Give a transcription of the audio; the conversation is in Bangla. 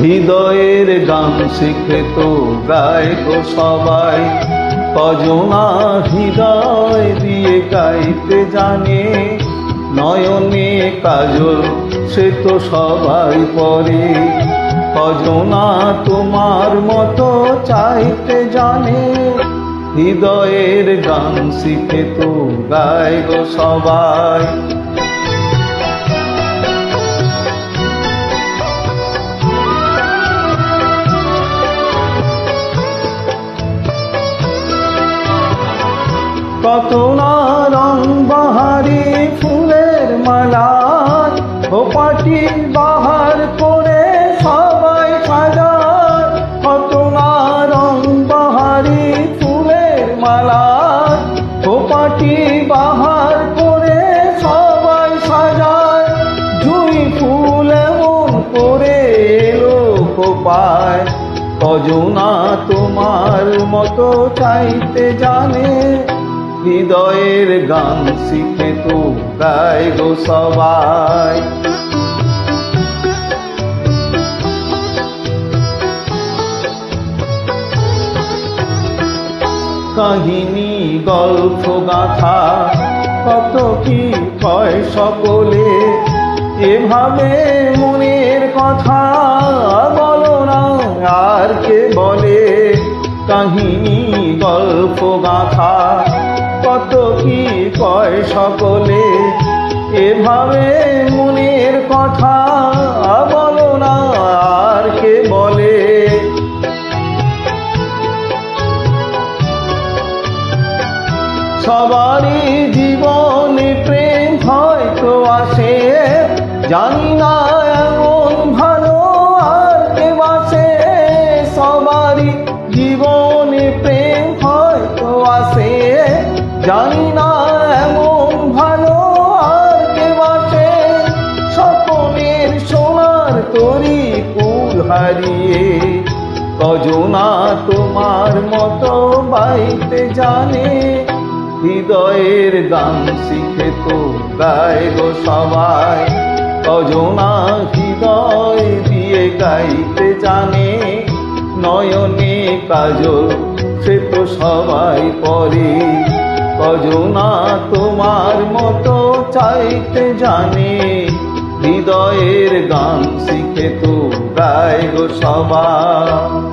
হৃদয়ের গান শিখে তো গায় গো সবাই, কজনা হৃদয় দিয়ে গাইতে জানে। নয়নে কাজল সে তো সবাই পরে, কজনা তোমার মতো চাইতে জানে। হৃদয়ের গান শিখে তো গায় গো সবাই। কত না রং বাহারি ফুলের মালায়, খোপাটি বাহার করে সবাই সাজায়। কত না রং বাহারি ফুলের মালায়, খোপাটি বাহার করে সবাই সাজায়। জুঁই ফুল এমন করে এলো খোপায়, কজনা তোমার মতো চাইতে জানে। হৃদয়ের গান শিখে তো গায় গো সবাই। কাহিনী গল্প গাথা কত কি কয় সকলে, এভাবে মনের কথা বলো না আর কে বলে। কাহিনী গল্প গাথা কত কি কয় সকলে, এভাবে মনের কথা বলো না আর কে বলে। সবারই জীবনে প্রেম হয়তো আসে, জানি না এমন ভালো আর কে বাসে। সবারই জীবনে প্রেম হয়তো আসে, জানি না এমন ভালো আর কে বাসে। স্বপ্নের সোনার তরি কুল হারিয়ে, কজনা তোমার মতো বাইতে জানে। হৃদয়ের গান শিখে তো গায় গো সবাই, কজনা হৃদয় দিয়ে গাইতে জানে। নয়নে কাজল সে তো সবাই পরে, কজনা তোমার মতো চাইতে জানে। হৃদয়ের গান শিখে তো গায় গো সবাই।